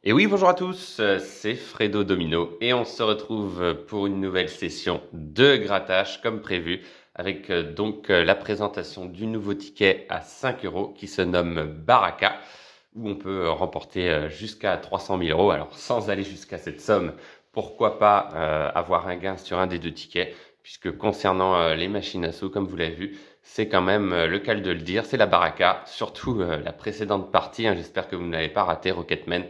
Et oui, bonjour à tous, c'est Fredo Domino et on se retrouve pour une nouvelle session de grattage comme prévu avec la présentation du nouveau ticket à 5 € qui se nomme Baraka où on peut remporter jusqu'à 300 000 €. Alors sans aller jusqu'à cette somme, pourquoi pas avoir un gain sur un des deux tickets puisque concernant les machines à sous, comme vous l'avez vu, c'est quand même le cas de le dire, c'est la Baraka, surtout la précédente partie, j'espère que vous ne l'avez pas raté, Rocketman.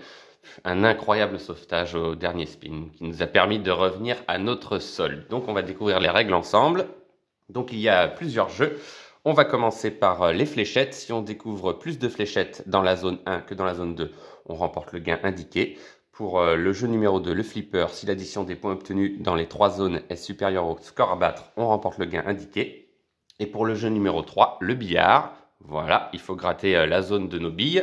Un incroyable sauvetage au dernier spin qui nous a permis de revenir à notre sol. Donc on va découvrir les règles ensemble. Donc il y a plusieurs jeux. On va commencer par les fléchettes. Si on découvre plus de fléchettes dans la zone 1 que dans la zone 2, on remporte le gain indiqué. Pour le jeu numéro 2, le flipper, si l'addition des points obtenus dans les 3 zones est supérieure au score à battre, on remporte le gain indiqué. Et pour le jeu numéro 3, le billard, voilà, il faut gratter la zone de nos billes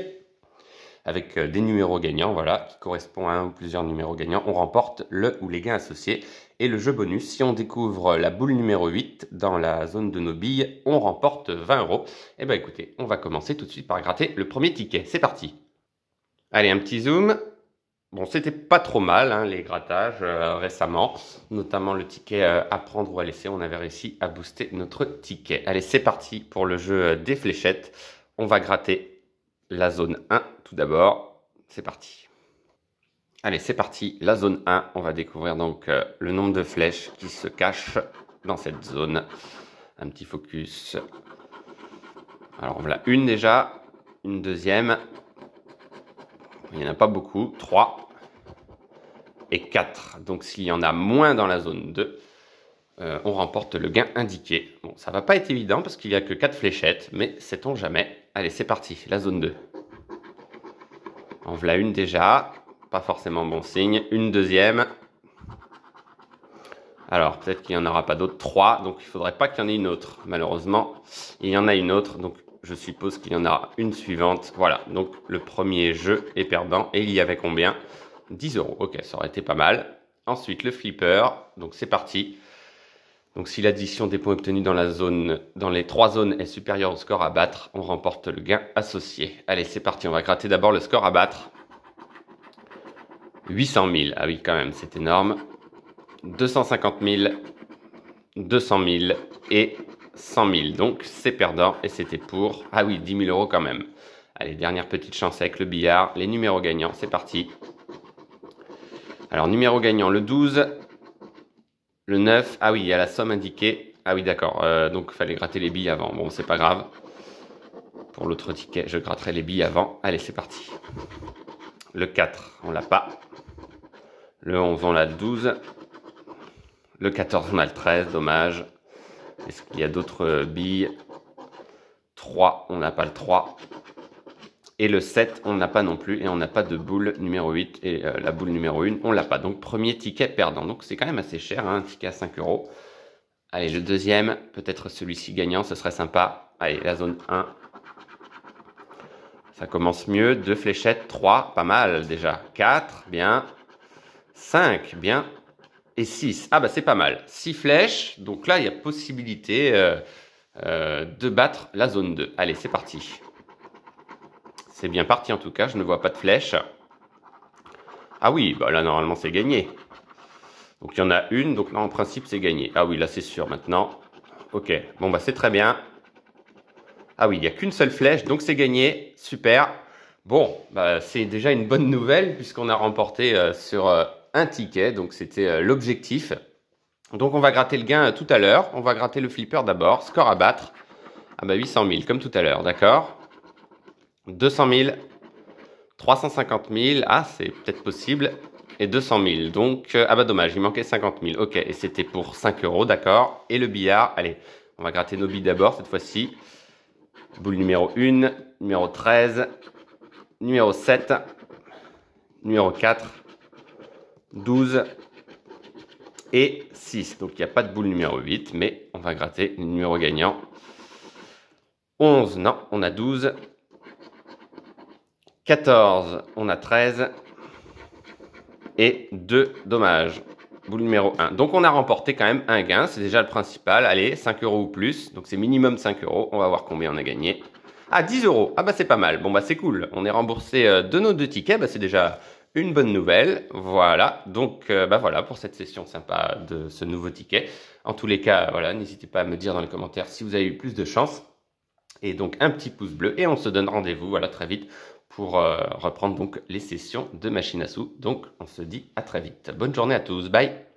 avec des numéros gagnants, voilà, qui correspondent à un ou plusieurs numéros gagnants, on remporte le ou les gains associés. Et le jeu bonus, si on découvre la boule numéro 8 dans la zone de nos billes, on remporte 20 €. Et ben écoutez, on va commencer tout de suite par gratter le premier ticket. C'est parti. Allez, un petit zoom. Bon, c'était pas trop mal, les grattages récemment, notamment le ticket à prendre ou à laisser. On avait réussi à booster notre ticket. Allez, c'est parti pour le jeu des fléchettes. On va gratter la zone 1 tout d'abord. C'est parti. Allez, c'est parti. La zone 1, on va découvrir donc le nombre de flèches qui se cachent dans cette zone. Un petit focus. Alors, voilà une déjà, une deuxième. Il n'y en a pas beaucoup. 3 et 4. Donc, s'il y en a moins dans la zone 2, on remporte le gain indiqué. Bon, ça va pas être évident parce qu'il n'y a que 4 fléchettes, mais sait-on jamais. Allez, c'est parti, la zone 2. En voilà une déjà, pas forcément bon signe. Une deuxième. Alors, peut-être qu'il n'y en aura pas d'autres. 3, donc il ne faudrait pas qu'il y en ait une autre. Malheureusement, il y en a une autre, donc je suppose qu'il y en aura une suivante. Voilà, donc le premier jeu est perdant. Et il y avait combien? 10 €. Ok, ça aurait été pas mal. Ensuite, le flipper. Donc c'est parti. Donc si l'addition des points obtenus dans les 3 zones est supérieure au score à battre, on remporte le gain associé. Allez, c'est parti. On va gratter d'abord le score à battre. 800 000. Ah oui, quand même, c'est énorme. 250 000, 200 000 et 100 000. Donc c'est perdant et c'était pour... Ah oui, 10 000 € quand même. Allez, dernière petite chance avec le billard. Les numéros gagnants, c'est parti. Alors, numéro gagnant, le 12, le 9. Ah oui, il y a la somme indiquée. Ah oui, d'accord. Donc, il fallait gratter les billes avant. Bon, c'est pas grave. Pour l'autre ticket, je gratterai les billes avant. Allez, c'est parti. Le 4, on l'a pas. Le 11, on l'a le 12. Le 14, on a le 13, dommage. Est-ce qu'il y a d'autres billes? 3, on n'a pas le 3. Et le 7, on n'a pas non plus. Et on n'a pas de boule numéro 8. Et la boule numéro 1, on l'a pas. Donc, premier ticket perdant. Donc, c'est quand même assez cher, un ticket à 5 €. Allez, le deuxième, peut-être celui-ci gagnant, ce serait sympa. Allez, la zone 1. Ça commence mieux. 2 fléchettes, 3, pas mal déjà. 4, bien. 5, bien. Et 6, ah bah c'est pas mal. 6 flèches, donc là il y a possibilité de battre la zone 2. Allez, c'est parti. C'est bien parti en tout cas, je ne vois pas de flèches. Ah oui, bah là normalement c'est gagné. Donc il y en a une, donc là en principe c'est gagné. Ah oui, là c'est sûr maintenant. Ok, bon bah c'est très bien. Ah oui, il n'y a qu'une seule flèche, donc c'est gagné. Super. Bon, bah c'est déjà une bonne nouvelle puisqu'on a remporté sur un ticket, donc c'était l'objectif. Donc on va gratter le gain tout à l'heure. On va gratter le flipper d'abord. Score à battre. Ah bah 800 000 comme tout à l'heure, d'accord. 200 000, 350 000, ah c'est peut-être possible, et 200 000. Donc, ah bah dommage, il manquait 50 000. Ok, et c'était pour 5 €, d'accord. Et le billard, allez, on va gratter nos billes d'abord cette fois-ci. Boule numéro 1, numéro 13, numéro 7, numéro 4, 12 et 6. Donc il n'y a pas de boule numéro 8, mais on va gratter le numéro gagnant. 11, non, on a 12. 14, on a 13. Et 2, dommage. Boule numéro 1. Donc on a remporté quand même un gain, c'est déjà le principal. Allez, 5 € ou plus, donc c'est minimum 5 €. On va voir combien on a gagné. Ah, 10 €. Ah bah c'est pas mal. Bon bah c'est cool. On est remboursé de nos 2 tickets, bah c'est déjà une bonne nouvelle. Voilà, donc bah voilà pour cette session sympa de ce nouveau ticket. En tous les cas, voilà, n'hésitez pas à me dire dans les commentaires si vous avez eu plus de chance. Et donc un petit pouce bleu et on se donne rendez-vous voilà très vite pour reprendre donc les sessions de machine à sous. Donc on se dit à très vite. Bonne journée à tous, bye.